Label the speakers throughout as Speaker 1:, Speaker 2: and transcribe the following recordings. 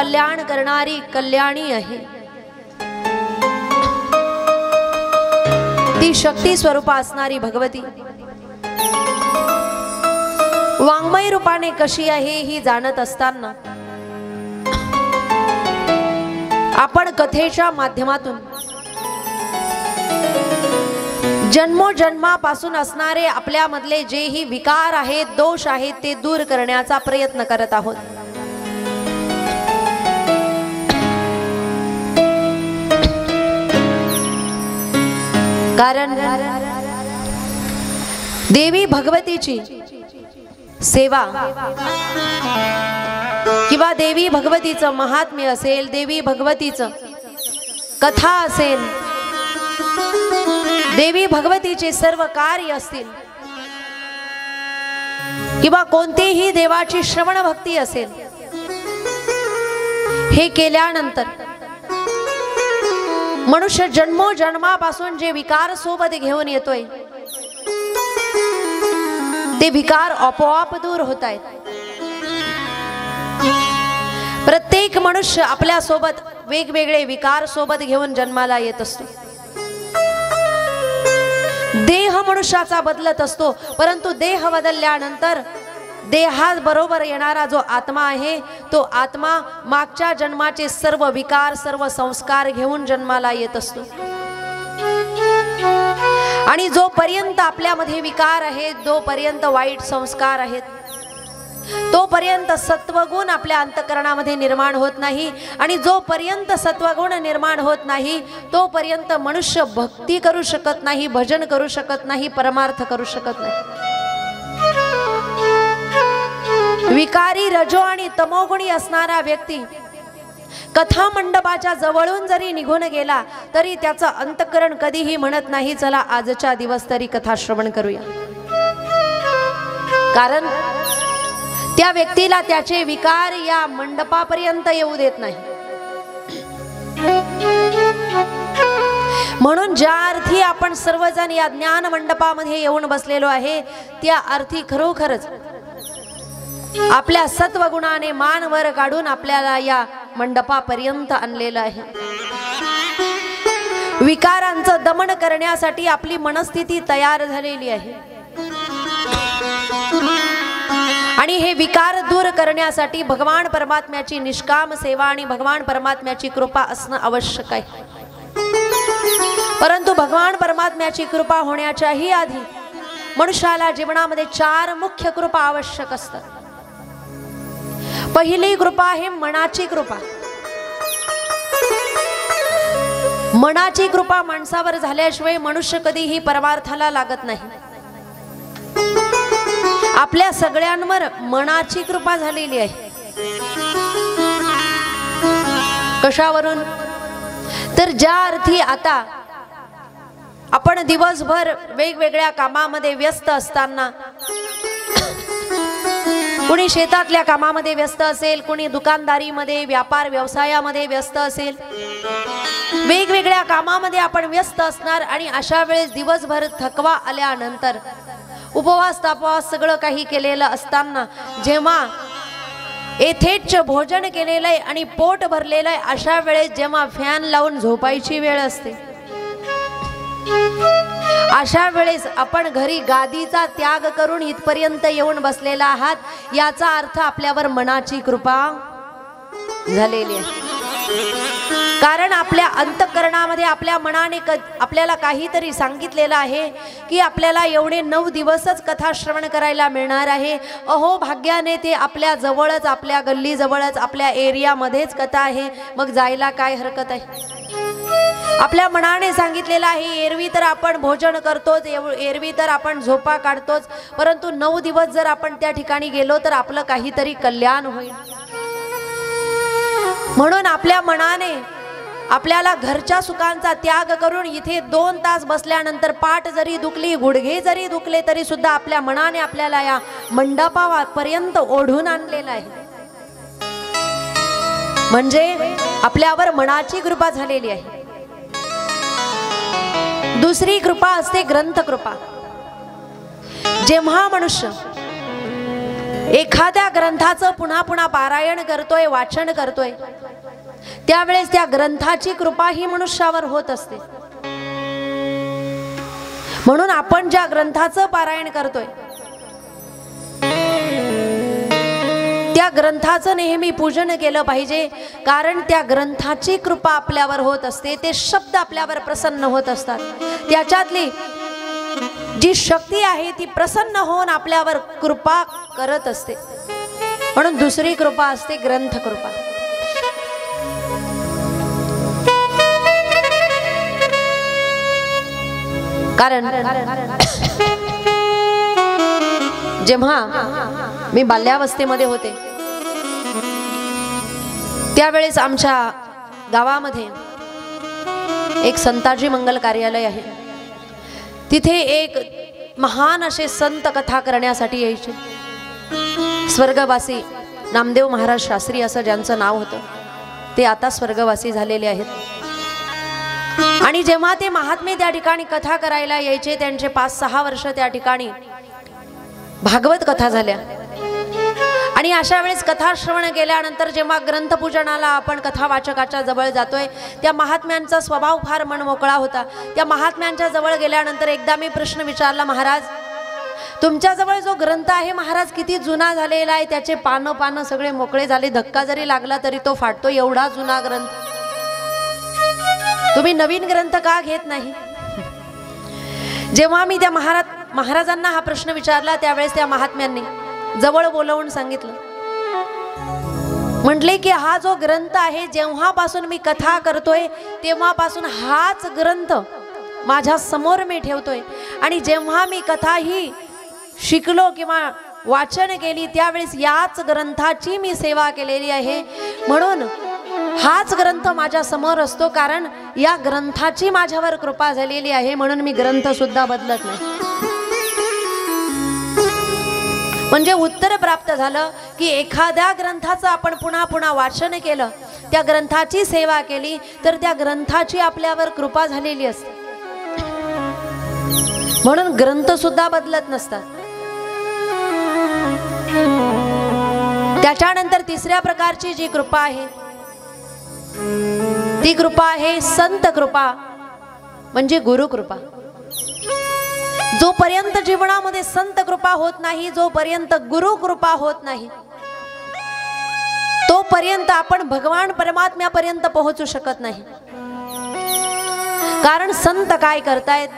Speaker 1: कल्याण करणारी कल्याणी आहे। ती शक्ती स्वरूप असणारी भगवती वाङ्मय रूपाने कशी आहे ही जाणत असताना आपण कथेच्या माध्यमातून जन्मोजन्मापासून असणारे आपल्यामधले जेही विकार आहेत, दोष आहेत, ते दूर करण्याचा प्रयत्न करत आहोत। कारण देवी भगवतीची सेवा किंवा देवी भगवतीचं महात्म्य असेल, देवी भगवतीचं कथा असेल, देवी भगवतीचे सर्व कार्य असतील किंवा कोणतीही देवाची श्रवण भक्ती असेल, हे केल्यानंतर मनुष्य जन्मोजन्मापासून जे विकार सोबत घेऊन येतोय ते विकार आपोआप दूर होत आहेत। प्रत्येक मनुष्य आपल्या सोबत वेगवेगळे विकार सोबत घेऊन जन्माला येत असतो। देह मनुष्याचा बदलत असतो, परंतु देह बदलल्यानंतर देहाबरोबर येणारा जो आत्मा आहे तो आत्मा मागच्या जन्माचे सर्व विकार, सर्व संस्कार घेऊन जन्माला येत असतो। आणि जोपर्यंत आपल्यामध्ये विकार आहेत, जोपर्यंत वाईट संस्कार आहेत, तोपर्यंत सत्वगुण आपल्या अंतःकरणामध्ये निर्माण होत नाही। आणि जोपर्यंत सत्वगुण निर्माण होत नाही तोपर्यंत मनुष्य भक्ती करू शकत नाही, भजन करू शकत नाही, परमार्थ करू शकत नाही। विकारी रजो आणि तमोगुणी असणारा व्यक्ती कथा मंडपाच्या जवळून जरी निघून गेला तरी त्याचं अंतःकरण कधीही म्हणत नाही चला आजच्या दिवस तरी कथा श्रवण करूया। कारण त्या व्यक्तीला त्याचे विकार या मंडपापर्यंत येऊ देत नाही। म्हणून ज्या अर्थी आपण सर्वजण या ज्ञान मंडपामध्ये येऊन बसलेलो आहे त्या अर्थी खरोखरच आपल्या सत्वगुणाने मान वर काढून आपल्याला या मंडपापर्यंत आणलेलं आहे। विकारांचं दमन करण्यासाठी आपली मनस्थिती तयार झालेली आहे आणि हे विकार दूर करण्यासाठी भगवान परमात्म्याची निष्काम सेवा आणि भगवान परमात्म्याची कृपा असणं आवश्यक आहे। परंतु भगवान परमात्म्याची कृपा होण्याच्याही आधी मनुष्याला जीवनामध्ये 4 मुख्य कृपा आवश्यक असतात। पहिली कृपा आहे मनाची कृपा। मनाची कृपा माणसावर झाल्याशिवाय मनुष्य कधीही परमार्थाला लागत नाही। आपल्या सगळ्यांवर मनाची कृपा झालेली आहे। कशावरून? तर ज्या अर्थी आता आपण दिवसभर वेगवेगळ्या कामामध्ये व्यस्त असताना कुणी शेतातल्या कामामध्ये व्यस्त असेल, कुणी दुकानदारीमध्ये, व्यापार व्यवसायामध्ये व्यस्त असेल, वेगवेगळ्या कामामध्ये आपण व्यस्त असणार आणि अशा वेळेस दिवसभर थकवा आल्यानंतर उपवास तापवास सगळं काही केलेलं असताना जेव्हा यथेच्छ भोजन केलेलं आहे आणि पोट भरलेलं आहे अशा वेळेस जेव्हा फॅन लावून झोपायची वेळ असते अशा वेळेस आपण घरी गादीचा त्याग करून इथपर्यंत येऊन बसलेला आहात याचा अर्थ आपल्यावर मनाची कृपा झालेली आहे। कारण आपल्या अंतःकरणामध्ये आपल्या मनाने आपल्याला काहीतरी सांगितलेलं आहे की आपल्याला एवढे 9 दिवसच कथा श्रवण करायला मिळणार आहे। अहो भाग्याने ते आपल्या जवळच, आपल्या गल्ली जवळच, आपल्या एरियामध्येच कथा आहे, मग जायला काय हरकत आहे। आपल्या मनाने सांगितलेलं आहे एरवी तर आपण भोजन करतोच, एरवी तर आपण झोपा काढतोच, परंतु 9 दिवस जर आपण त्या ठिकाणी गेलो तर आपलं काहीतरी कल्याण होईल। म्हणून आपल्या मनाने आपल्याला घरच्या सुखांचा त्याग करून इथे 2 तास बसल्यानंतर पाठ जरी दुखली, गुडघे जरी दुखले तरी सुद्धा आपल्या मनाने आपल्याला या मंडपापर्यंत ओढून आणलेलं आहे। म्हणजे आपल्यावर मनाची कृपा झालेली आहे। दुसरी कृपा असते ग्रंथ कृपा। जेव्हा मनुष्य एखाद्या ग्रंथाचं पुन्हा पुन्हा पारायण करतोय, वाचन करतोय, त्यावेळेस त्या ग्रंथाची कृपा ही मनुष्यावर होत असते. म्हणून आपण ज्या ग्रंथाचं पारायण करतोय त्या ग्रंथाचं नेहमी पूजन केलं पाहिजे. कारण त्या ग्रंथाची कृपा आपल्यावर होत असते, ते शब्द आपल्यावर प्रसन्न होत असतात. त्याच्यातली जी शक्ती आहे ती प्रसन्न होऊन आपल्यावर कृपा करत असते. म्हणून दुसरी कृपा असते ग्रंथ कृपा. कारण जेव्हा मी बाल्यावस्थेमध्ये होते त्यावेळेस आमच्या गावामध्ये एक संताजी मंगल कार्यालय आहे. तिथे एक महान असे संत कथा करण्यासाठी यायचे. स्वर्गवासी नामदेव महाराज शास्त्री असं ज्यांचं नाव होतं ते आता स्वर्गवासी झालेले आहेत. आणि जेव्हा ते महात्मे त्या ठिकाणी कथा करायला यायचे, त्यांचे 5-6 वर्ष त्या ठिकाणी भागवत कथा झाल्या. आणि अशा वेळेस कथा श्रवण केल्यानंतर जेव्हा ग्रंथपूजनाला आपण कथा वाचकाच्या जवळ जातोय, त्या महात्म्यांचा स्वभाव फार मनमोकळा होता. त्या महात्म्यांच्या जवळ गेल्यानंतर एकदा मी प्रश्न विचारला, महाराज तुमच्याजवळ जो ग्रंथ आहे महाराज किती जुना झालेला आहे, त्याचे पानं सगळे मोकळे झाले, धक्का जरी लागला तरी तो फाटतो, एवढा जुना ग्रंथ, तुम्ही नवीन ग्रंथ का घेत नाही? जेव्हा मी त्या महाराजांना हा प्रश्न विचारला त्यावेळेस त्या महात्म्यांनी जवळ बोलवून सांगितलं, म्हटले की हा जो ग्रंथ आहे जेव्हापासून मी कथा करतोय तेव्हापासून हाच ग्रंथ माझ्या समोर मी ठेवतोय. आणि जेव्हा मी कथा ही शिकलो किंवा वाचन केली त्यावेळेस याच ग्रंथाची मी सेवा केलेली आहे. म्हणून हाच ग्रंथ माझ्या समोर असतो, कारण या ग्रंथाची माझ्यावर कृपा झालेली आहे. म्हणून मी ग्रंथ सुद्धा बदलत नाही. म्हणजे उत्तर प्राप्त झालं की एखाद्या ग्रंथाचं आपण पुन्हा पुन्हा वाचन केलं, त्या ग्रंथाची सेवा केली तर त्या ग्रंथाची आपल्यावर कृपा झालेली असते. म्हणून ग्रंथ सुद्धा बदलत नसतात. त्याच्यानंतर तिसऱ्या प्रकारची जी कृपा आहे ती कृपा आहे संत कृपा, म्हणजे गुरु कृपा. जोपर्यंत जीवनामध्ये संत कृपा होत नाही, जोपर्यंत गुरु कृपा होत नाही, तोपर्यंत आपण भगवान परमात्म्यापर्यंत पोहोचू शकत नाही. कारण संत काय करतायत,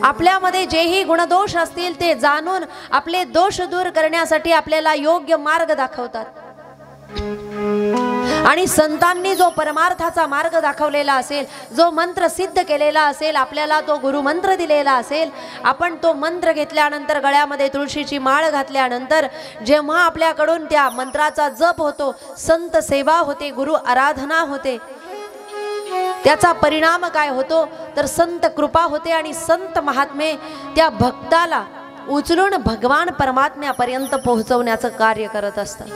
Speaker 1: आपल्यामध्ये जेही गुणदोष असतील ते जाणून आपले दोष दूर करण्यासाठी आपल्याला योग्य मार्ग दाखवतात. आणि संतांनी जो परमार्थाचा मार्ग दाखवलेला असेल, जो मंत्र सिद्ध केलेला असेल, आपल्याला तो गुरु मंत्र दिलेला असेल, आपण तो मंत्र घेतल्यानंतर गळ्यामध्ये तुळशीची माळ घातल्यानंतर जेव्हा आपल्याकडून त्या मंत्राचा जप होतो, संत सेवा होते, गुरु आराधना होते, त्याचा परिणाम काय होतो तर संत कृपा होते. आणि संत महात्मे त्या भक्ताला उचलून भगवान परमात्म्यापर्यंत पोहोचवण्याचं कार्य करत असतात.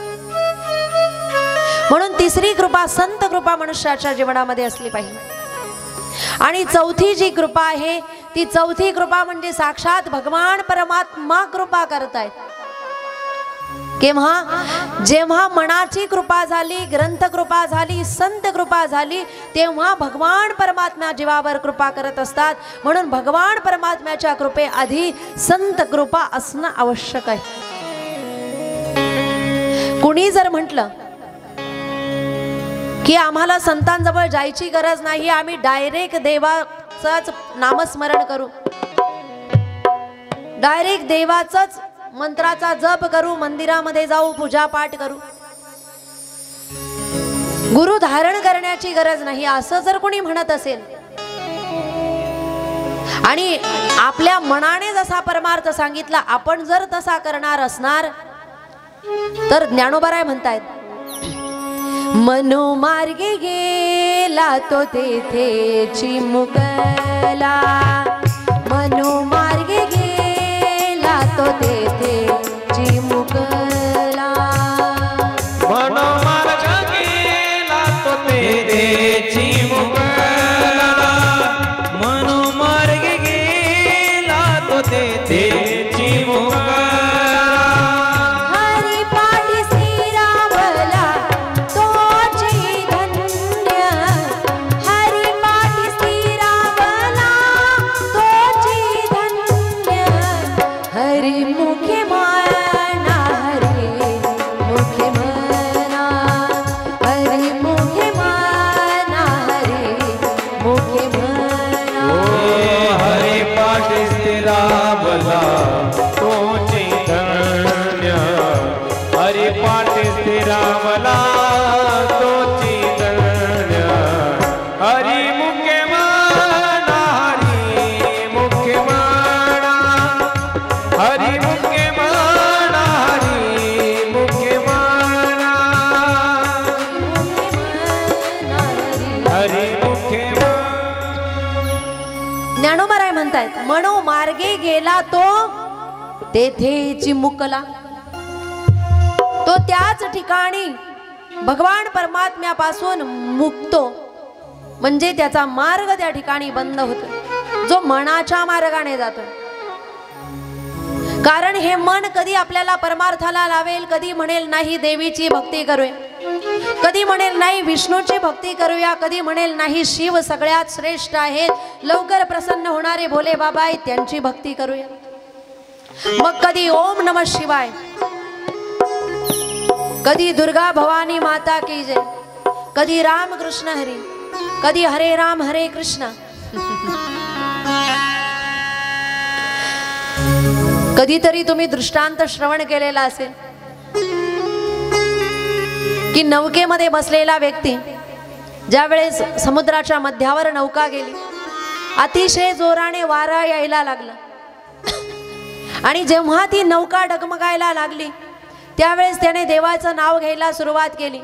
Speaker 1: म्हणून तिसरी कृपा संत कृपा मनुष्याच्या जीवनामध्ये असली पाहिजे. आणि चौथी जी कृपा आहे ती चौथी कृपा म्हणजे साक्षात भगवान परमात्मा कृपा करतायत. केव्हा? जेव्हा मनाची कृपा झाली, ग्रंथ कृपा झाली, संत कृपा झाली, तेव्हा भगवान परमात्मा जीवावर कृपा करत असतात. म्हणून भगवान परमात्म्याच्या कृपेआधी संत कृपा असणं आवश्यक आहे. कुणी जर म्हटलं की आम्हाला संतांजवळ जायची गरज नाही, आम्ही डायरेक्ट देवाचंच नामस्मरण करू, डायरेक्ट देवाचंच मंत्राचा जप करू, मंदिरामध्ये जाऊ, पूजा पाठ करू, गुरु धारण करण्याची गरज नाही, असं जर कोणी म्हणत असेल आणि आपल्या मनाने जसा परमार्थ सांगितला आपण जर तसा करणार असणार तर ज्ञानोबाराय म्हणतायत, मनोमार्गे गेला तो तेथे चिमुकला, मनोमार्गे गेला तो तेथे चिमुकला,
Speaker 2: मनोमार्ग गेला तो तेथे चिमुकला, मनोमार्ग गेला तो तेथे चिमुकला,
Speaker 1: हरी म्हणतायत म्हणो मार्गे गेला तो तेथेची मुकला. तो त्याच ठिकाणी भगवान परमात्म्यापासून मुक्तो, म्हणजे त्याचा मार्ग त्या ठिकाणी बंद होतो, जो मनाच्या मार्गाने जातो. कारण हे मन कधी आपल्याला परमार्थाला लावेल, कधी म्हणेल नाही देवीची भक्ती करूया, कधी म्हणेल नाही विष्णूची भक्ती करूया, कधी म्हणेल नाही शिव सगळ्यात श्रेष्ठ आहेत, लवकर प्रसन्न होणारे भोले बाबा आहेत त्यांची भक्ती करूया. मग कधी ओम नमः शिवाय, कधी दुर्गा भवानी माता की जय, कधी राम कृष्ण हरी, कधी हरे राम हरे कृष्ण. कधीतरी तुम्ही दृष्टांत श्रवण केलेला असेल की नौकेमध्ये बसलेला व्यक्ती ज्या वेळेस समुद्राच्या मध्यावर नौका गेली, अतिशय जोराने वारा यायला लागला आणि जेव्हा ती नौका डगमगायला लागली त्यावेळेस त्याने देवाचं नाव घ्यायला सुरुवात केली.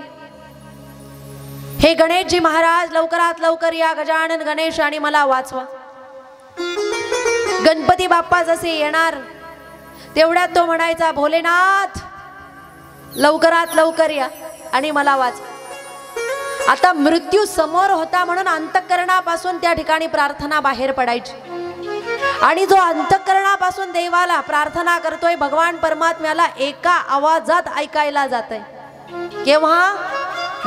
Speaker 1: हे गणेशजी महाराज, लवकरात लवकर या गजानन गणेश आणि मला वाचवा. गणपती बाप्पा जसे येणार तेवढ्यात तो म्हणायचा भोलेनाथ लवकरात लवकर या आणि मला वाचवा. आता मृत्यू समोर होता म्हणून अंतःकरणापासून त्या ठिकाणी प्रार्थना बाहेर पडायची. आणि जो अंतःकरणापासून देवाला प्रार्थना करतोय भगवान परमात्म्याला एका आवाजात ऐकायला जातंय. केव्हा?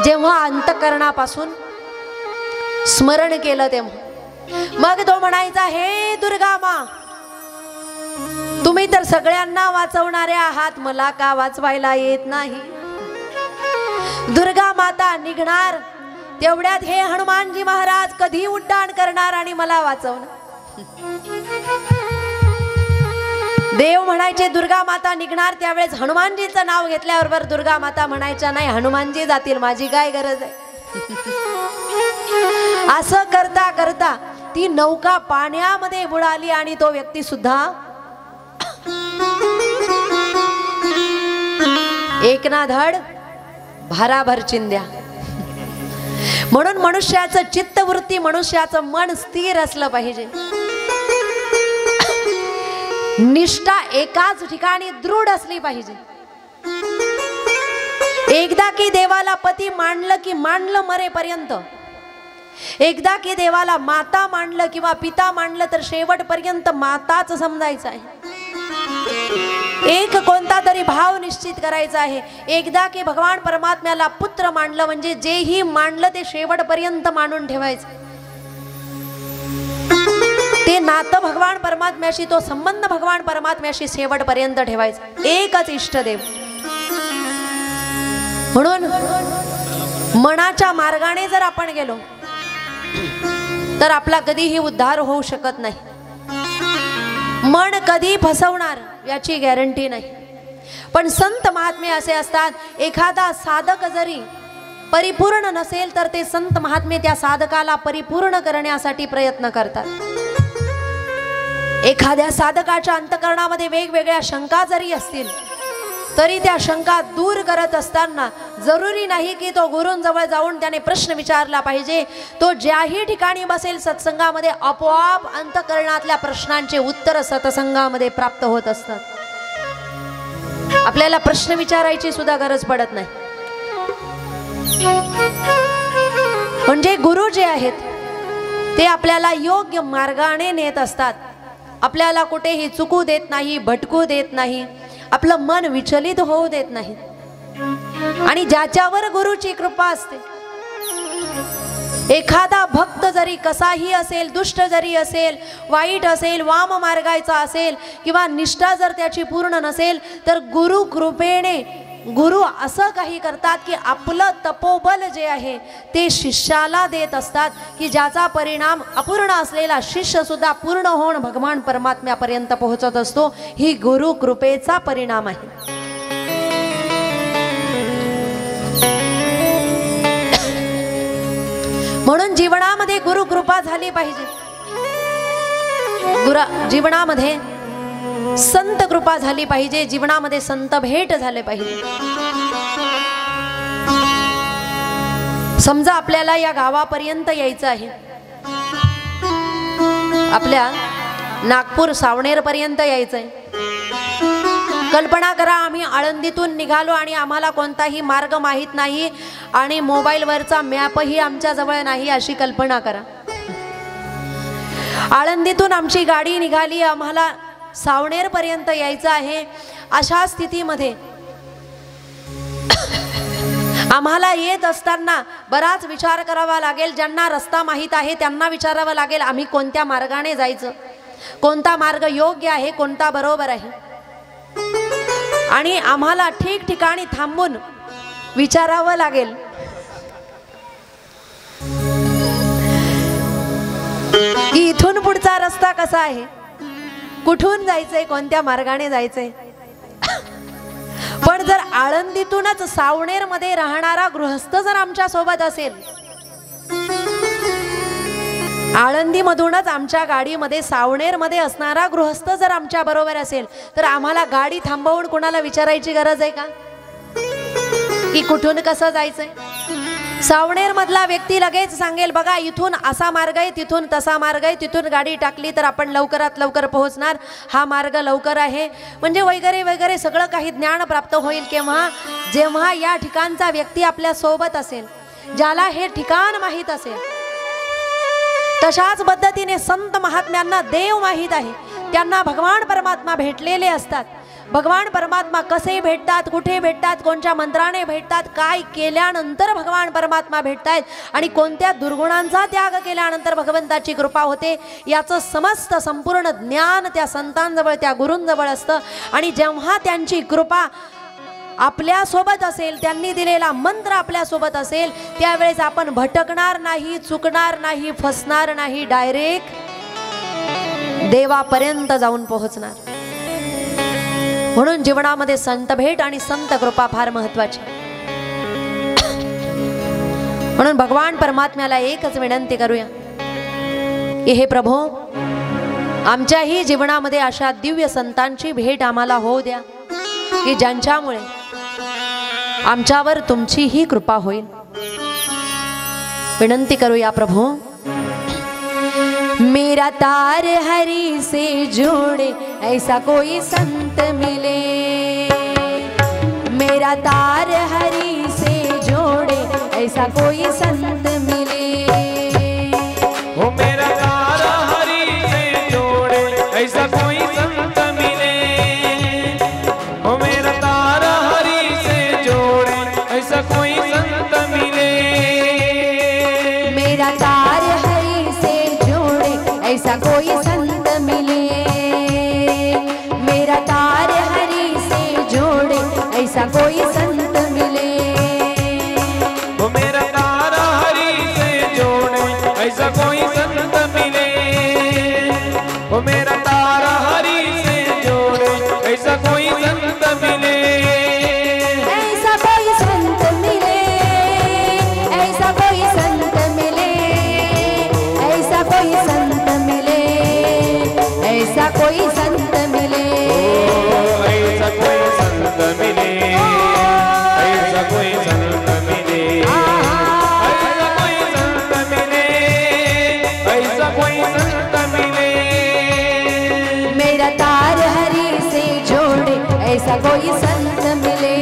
Speaker 1: जेव्हा अंतःकरणापासून स्मरण केलं तेव्हा. मग तो म्हणायचा हे दुर्गा मा, तुम्ही तर सगळ्यांना वाचवणारे आहात, मला का वाचवायला येत नाही? दुर्गा माता निघणार तेवढ्यात हे हनुमानजी महाराज कधी उड्डाण करणार आणि मला वाचवणार. देव म्हणायचे दुर्गा माता निघणार, त्यावेळेस हनुमानजीचं नाव घेतल्याबरोबर दुर्गा माता म्हणायच्या नाही हनुमानजी जातील, माझी काय गरज आहे. असं करता करता ती नौका पाण्यामध्ये बुडाली आणि तो व्यक्ती सुद्धा एक ना धड भाराभर चिंध्या. म्हणून मनुष्याचं चित्तवृत्ती, मनुष्याचं मन स्थिर असलं पाहिजे. निष्ठा एकाच ठिकाणी दृढ असली पाहिजे. एकदा की देवाला पती मानलं की मानलं मरेपर्यंत, एकदा की देवाला माता मानलं किंवा पिता मानलं तर शेवटपर्यंत माताच समजायचं आहे. एक कोणता तरी भाव निश्चित करायचा आहे. एकदा की भगवान परमात्म्याला पुत्र मानलं म्हणजे जेही मानलं ते शेवटपर्यंत मानून ठेवायचं. ते नातं भगवान परमात्म्याशी, तो संबंध भगवान परमात्म्याशी शेवटपर्यंत ठेवायचा. एकच इष्टदेव. म्हणून मनाच्या मार्गाने जर आपण गेलो तर आपला कधीही उद्धार होऊ शकत नाही. मन कधी फसवणार याची गॅरंटी नाही. पण संत महात्मे असे असतात, एखादा साधक जरी परिपूर्ण नसेल तर ते संत महात्मे त्या साधकाला परिपूर्ण करण्यासाठी प्रयत्न करतात. एखाद्या साधकाच्या अंतःकरणामध्ये वेगवेगळ्या शंका जरी असतील तरी त्या शंका दूर करत असताना जरुरी नाही की तो गुरूंजवळ जाऊन त्याने प्रश्न विचारला पाहिजे. तो ज्याही ठिकाणी बसेल सत्संगामध्ये आपोआप अंतःकरणातल्या प्रश्नांचे उत्तर सत्संगामध्ये प्राप्त होत असतात. आपल्याला प्रश्न विचारायची सुद्धा गरज पडत नाही. म्हणजे गुरु जे आहेत ते आपल्याला योग्य मार्गाने नेत असतात. आपल्याला कुठेही चुकू देत नाही, भटकू देत नाही, आपलं मन विचलित होऊ देत नाही. आणि ज्याच्यावर गुरुची कृपा असते, एखादा भक्त जरी कसाही असेल, दुष्ट जरी असेल, वाईट असेल, वाम मार्गाचा असेल किंवा निष्ठा जर त्याची पूर्ण नसेल तर गुरु कृपेने गुरु असं काही करतात की आपलं तपोबल जे आहे ते शिष्याला देत असतात की ज्याचा परिणाम अपूर्ण असलेला शिष्य सुद्धा पूर्ण होऊन भगवान परमात्म्यापर्यंत पोहोचत असतो. ही गुरु कृपेचा परिणाम आहे. म्हणून जीवनामध्ये गुरु कृपा झाली पाहिजे. जीवनामध्ये संत कृपा झाली पाहिजे. जीवनामध्ये संत भेट झाले पाहिजे. समजा आपल्याला या गावापर्यंत यायचं आहे, आपल्या नागपूर सावनेर पर्यंत यायचंय. कल्पना करा, आम्ही आळंदीतून निघालो आणि आम्हाला कोणताही मार्ग माहीत नाही आणि मोबाईलवरचा मॅपही आमच्या जवळ नाही, अशी कल्पना करा. आळंदीतून आमची गाडी निघाली, आम्हाला सावनेर पर्यंत यायचं आहे. अशा स्थितीमध्ये आम्हाला येत असताना बराच विचार करावा लागेल. ज्यांना रस्ता माहीत आहे त्यांना विचारावं लागेल आम्ही कोणत्या मार्गाने जायचं, कोणता मार्ग योग्य आहे, कोणता बरोबर आहे. आणि आम्हाला ठिकठिकाणी थांबून विचारावं लागेल की इथून पुढचा रस्ता कसा आहे, कुठून जायचंय, कोणत्या मार्गाने जायचंय. पण जर आळंदीतूनच सावनेर मध्ये राहणारा गृहस्थ जर आमच्या सोबत असेल, आळंदीमधूनच आमच्या गाडीमध्ये सावनेर मध्ये असणारा गृहस्थ जर आमच्या बरोबर असेल, तर आम्हाला गाडी थांबवून कोणाला विचारायची गरज आहे का की कुठून कसं जायचंय. सावनेर मधला व्यक्ती लगेच सांगेल, बघा इथून असा मार्ग आहे, तिथून तसा मार्ग आहे, तिथून गाडी टाकली तर आपण लवकरात लवकर पोहोचणार, हा मार्ग लवकर आहे, म्हणजे वगैरे वगैरे सगळं काही ज्ञान प्राप्त होईल केव्हा, जेव्हा या ठिकाणचा व्यक्ती आपल्या सोबत असेल, ज्याला हे ठिकाण माहीत असेल. तशाच पद्धतीने संत महात्म्यांना देव माहीत आहे, त्यांना भगवान परमात्मा भेटलेले असतात. भगवान परमात्मा कसे भेटतात, कुठे भेटतात, कोणत्या मंत्राने भेटतात, काय केल्यानंतर भगवान परमात्मा भेटतायत आणि कोणत्या दुर्गुणांचा त्याग केल्यानंतर भगवंताची कृपा होते, याचं समस्त संपूर्ण ज्ञान त्या संतांजवळ, त्या गुरूंजवळ असतं. आणि जेव्हा त्यांची कृपा आपल्या सोबत असेल, त्यांनी दिलेला मंत्र आपल्या सोबत असेल, त्यावेळेस आपण भटकणार नाही, चुकणार नाही, फसणार नाही, डायरेक्ट देवापर्यंत जाऊन पोहोचणार. म्हणून जीवनामध्ये संत भेट आणि संत कृपा फार महत्वाची. म्हणून भगवान परमात्म्याला एकच विनंती करूया की हे प्रभो, आमच्याही जीवनामध्ये अशा दिव्य संतांची भेट आम्हाला होऊ द्या की ज्यांच्यामुळे आमच्यावर तुमचीही कृपा होईल. विनंती करूया प्रभो. मेरा तार हरि से जोड़े ऐसा कोई संत मिले, मेरा तार हरि से जोड़े ऐसा कोई संत मिले.
Speaker 2: ओ मेरा तार हरि से जोड़े ऐसा कोई संत मिले, ओ मेरा तार हरि से जोड़े ऐसा कोई संत मिले.
Speaker 1: मेरा तार हरि से जोड़े ऐसा कोई संत मिले, मेरा तार हरि से जोड़े ऐसा कोई संत मिले.
Speaker 2: ओ मेरा तार हरि से जोड़े ऐसा कोई संत मिले, ओ मेरा तार हरि से जोड़े ऐसा कोई संत मिले.
Speaker 1: ऐसा कोई संत मिले, ऐसा कोई संत मिले, ऐसा कोई संत मिले, ऐसा कोई संत मिले.
Speaker 2: ऐसा कोई संत मिले, ऐसा कोई संत मिले, ऐसा कोई संत मिले, ऐसा कोई संत मिले.
Speaker 1: मेरा तार हरि से जोड़े ऐसा कोई संत मिले,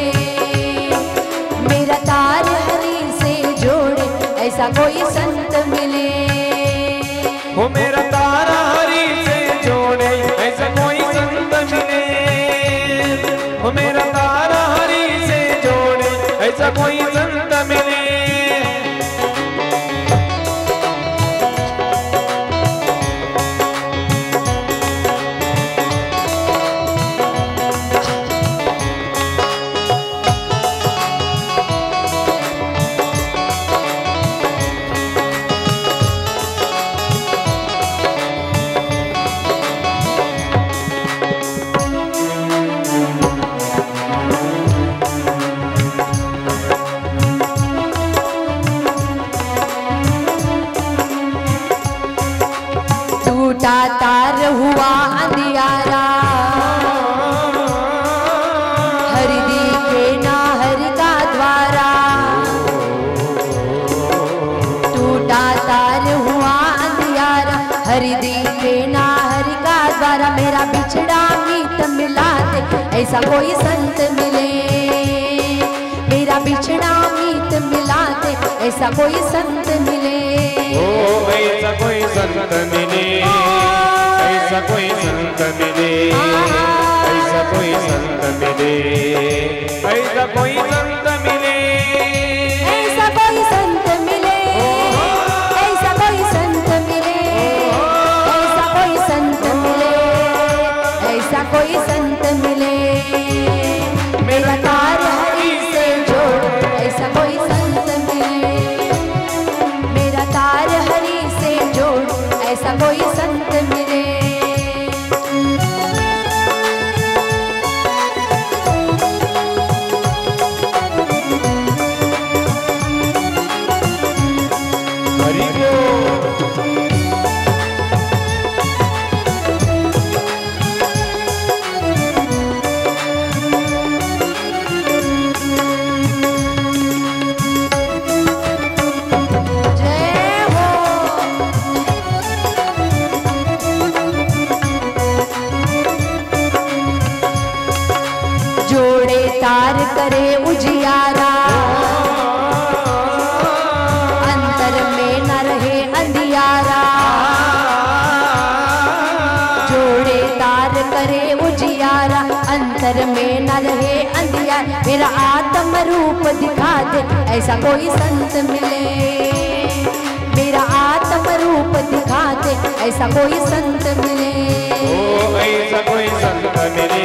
Speaker 1: मेरा तार हरि से जोड़े ऐसा कोई संत मिले.
Speaker 2: वो मेरा तारा हरि से जोड़े ऐसा कोई संत मिले, वो मेरा तारा हरि से जोड़े ऐसा कोई संत मिले.
Speaker 1: टूटा तार हुआ अंधियारा, हरि दिखे ना हरि का द्वारा. टूटा तार हुआ अंधियारा, हरि दिखे ना हरि का प्यारा मेरा बिछड़ा मीत मिला दे, ऐसा कोई संत मिले। मेरा बिछड़ा मीत मिला दे, ऐसा कोई संत मिले।
Speaker 2: ओ ऐसा कोई संत मिले, ऐसा कोई संत मिले, ऐसा कोई संत मिले, ऐसा कोई संत मिले,
Speaker 1: ऐसा कोई संत मिले, ऐसा कोई संत मिले, ऐसा कोई संत मिले, ऐसा कोई संत मिले। मेरा तार हरि से जोड़, ऐसा कोई संत मिले। मेरा तार हरि से जोड़, ऐसा कोई संत मिले। जोड़े तार करे उजियारा, अंतर में न रहे अंधियारा। जोड़े तार करे उजियारा, अंतर में न रहे अंधियारा। मेरा आत्म रूप दिखा दे, ऐसा कोई संत मिले। मेरा आत्म रूप दिखा दे, ऐसा कोई संत मिले।
Speaker 2: ओ ऐसा कोई संत मिले,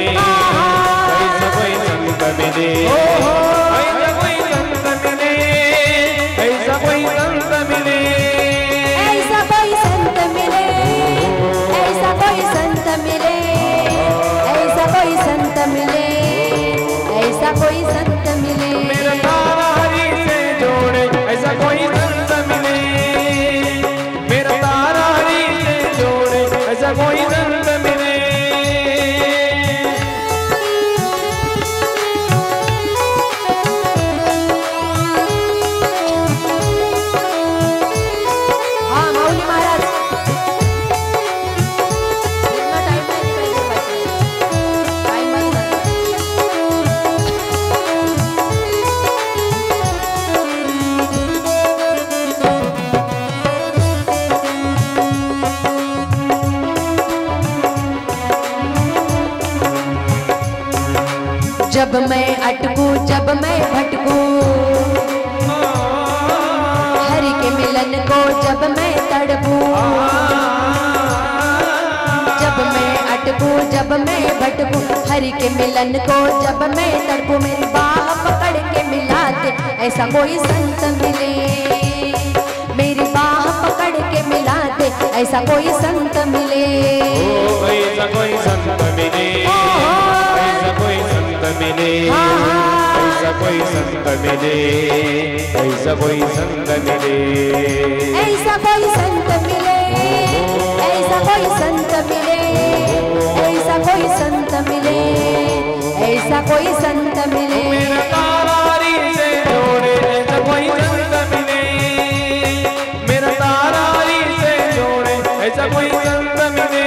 Speaker 2: ऐसा कोई संत मिले, ऐसा कोई संत मिले, ऐसा कोई संत मिले,
Speaker 1: ऐसा कोई संत मिले, ऐसा कोई संत मिले, ऐसा कोई संत मिले, ऐसा कोई संत मिले।
Speaker 2: मेरा तारा हरि से जोड़े, ऐसा कोई संत मिले। मेरा तारा हरि से जोड़े, ऐसा कोई संत मिले।
Speaker 1: हाँ माऊली महाराज, इतना टाइम नहीं निकलेगा, टाइम बंद कर। जब मैं अटकूं, जब मैं भटकूं, हरि के मिलन को जब मैं तड़पूं। जब मैं अटकूं, जब मैं भटकूं, हरि के मिलन को जब मैं तड़पूं। मेरी बाह पकड़ के मिला दे, ऐसा कोई संत मिले। मेरी बाह पकड़ के मिला दे, ऐसा कोई संत मिले।
Speaker 2: ओ ऐसा कोई संत मिले, ऐसा कोई संत मिले, ऐसा कोई संत मिले, ऐसा कोई संत मिले,
Speaker 1: ऐसा कोई संत मिले, ऐसा कोई संत मिले, ऐसा कोई संत मिले, ऐसा कोई संत मिले।
Speaker 2: मेरा तारा हरि से जोड़े, ऐसा कोई संत मिले। मेरा तारा हरि से जोड़े, ऐसा कोई संत मिले।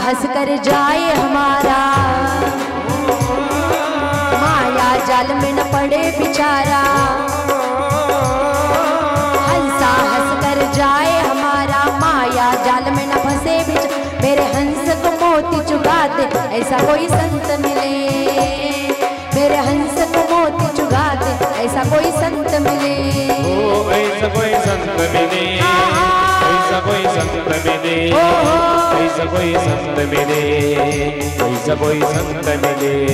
Speaker 1: हंस कर जाए हमारा, माया जाल में न पड़े बेचारा। ऐसा कोई संत मिले, मेरे हंस को मोती चुगा दे, ऐसा कोई संत मिले।
Speaker 2: ओ ऐसा कोई संत मिले, ऐसा कोई संत मिले, ऐसा कोई संत मिले, ऐसा कोई संत मिले,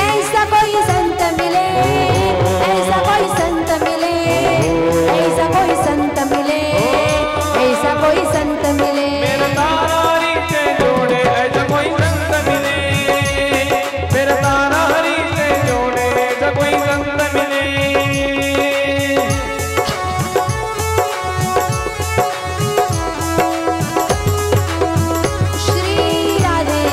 Speaker 1: ऐसा कोई संत मिले, ऐसा कोई संत मिले, ऐसा कोई संत मिले, ऐसा कोई संत मिले।
Speaker 2: मेरा तारा हरि से जोड़े ऐसा कोई संत मिले, मेरा तारा हरि से जोड़े ऐसा कोई संत मिले।
Speaker 1: श्री राधे।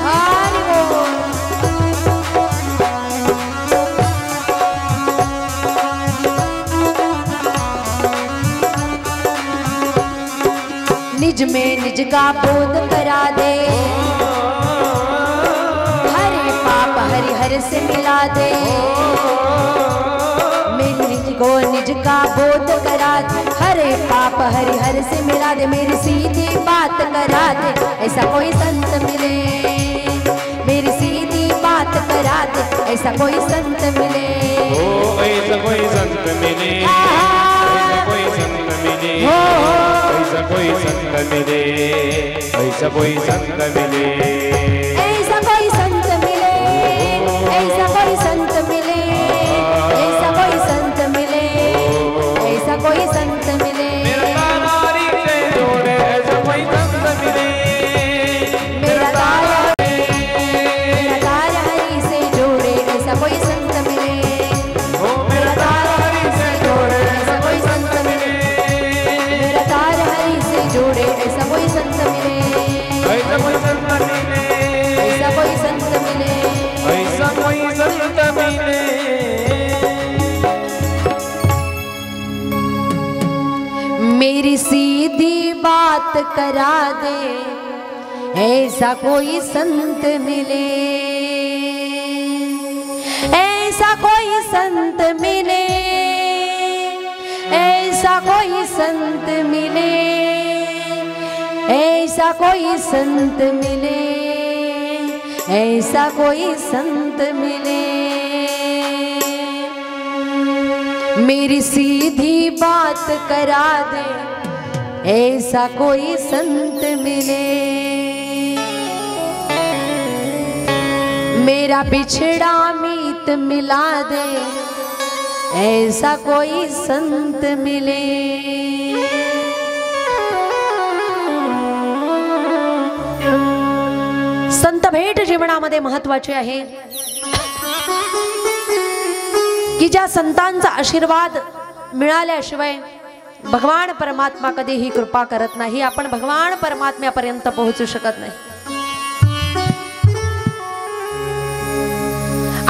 Speaker 1: हरि बोल। निज में निज का बोध करा दे, हरे पाप हरि हर से मिला दे। मेरे निज को निज का बोध करा दे, हरे पाप हरि हर से मिला दे। मेरी सीधी बात करा दे, ऐसा कोई संत मिले, मेरी सीधी बात करा दे, ऐसा कोई संत मिले।
Speaker 2: ओ ऐसा कोई संत मिले, ऐसा कोई संत मिले, ऐसा कोई संत मिले, ऐसा कोई संत मिले,
Speaker 1: ऐसा कोई संत मिले, ऐसा कोई संत मिले, ऐसा कोई संत मिले, ऐसा कोई संत मिले।
Speaker 2: मेरा तारा हरि से जोड़े ऐसा कोई संत मिले,
Speaker 1: मेरा तारा हरि से जोड़े, ऐसा कोई संत मिले।
Speaker 2: ओ मेरा तारा हरि से जोड़े ऐसा कोई संत मिले,
Speaker 1: मेरा तारा हरि से जोड़े, ऐसा कोई संत मिले,
Speaker 2: ऐसा कोई संत मिले,
Speaker 1: ऐसा कोई संत मिले।
Speaker 2: ऐसा कोई संत मिले।
Speaker 1: मेरी सीधी बात करा दे, ऐसा कोई संत मिले, ऐसा कोई संत मिले, ऐसा कोई संत मिले, ऐसा कोई संत मिले, ऐसा कोई संत मिले। मेरी सीधी बात करा दे, ऐसा कोई संत मिले। मेरा बिछड़ा मीत मिला दे, ऐसा कोई संत मिले। संत भेट जीवनामध्ये महत्वाची आहे की ज्या संतांचा आशीर्वाद मिळाल्याशिवाय भगवान परमात्मा कधीही कृपा करत नाही, आपण भगवान परमात्म्यापर्यंत पोहोचू शकत नाही।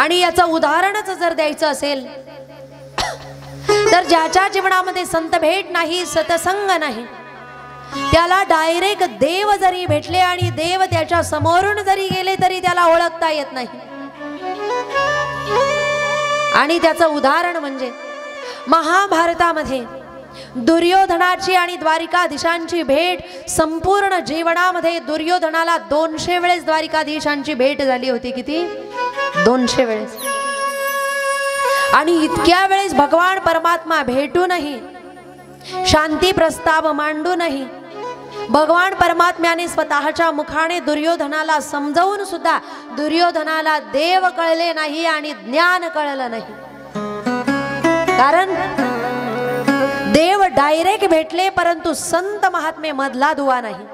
Speaker 1: आणि याचं उदाहरणच जर द्यायचं असेल तर ज्याच्या जीवनामध्ये संत भेट नाही, सतसंग नाही, त्याला डायरेक्ट देव जरी भेटले आणि देव त्याच्या समोरून जरी गेले तरी त्याला ओळखता येत नाही। आणि त्याचं उदाहरण म्हणजे महाभारतामध्ये दुर्योधनाची आणि द्वारिकाधीशांची भेट, संपूर्ण जीवनामध्ये दुर्योधनाला 200 वेळेस द्वारिकाधीशांची भेट झाली होती। किती? 200 वेळेस। आणि इतक्या वेळेस भगवान परमात्मा भेटूनही, शांती प्रस्ताव मांडूनही, भगवान परमात्म्याने स्वतःच्या मुखाने दुर्योधनाला समजावून सुद्धा दुर्योधनाला देव कळले नाही आणि ज्ञान कळलं नाही। कारण देव डायरेक्ट भेटले परंतु संत महात्मे मधला दुवा नाही।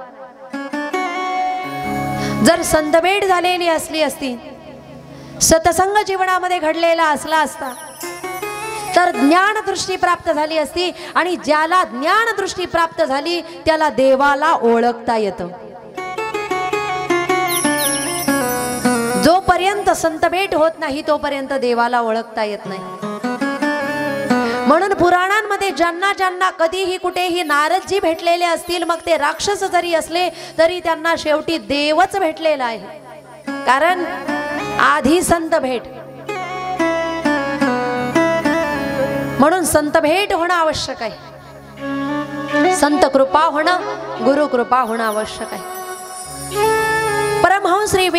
Speaker 1: जर संतभेट झालेली असली असती, सतसंग जीवनामध्ये घडलेला असला असता तर ज्ञान दृष्टी प्राप्त झाली असती, आणि ज्याला ज्ञान दृष्टी प्राप्त झाली त्याला देवाला ओळखता येतं। जोपर्यंत संतभेट होत नाही तोपर्यंत देवाला ओळखता येत नाही। म्हणून पुराणांमध्ये ज्यांना ज्यांना कधीही कुठेही नारदजी भेटलेले असतील, मग ते राक्षस जरी असले तरी त्यांना शेवटी देवच भेटलेला आहे। कारण आधी संत भेट, म्हणून संत भेट होणं आवश्यक आहे, संत कृपा होणं, गुरु कृपा होणं आवश्यक आहे. परमहंस श्री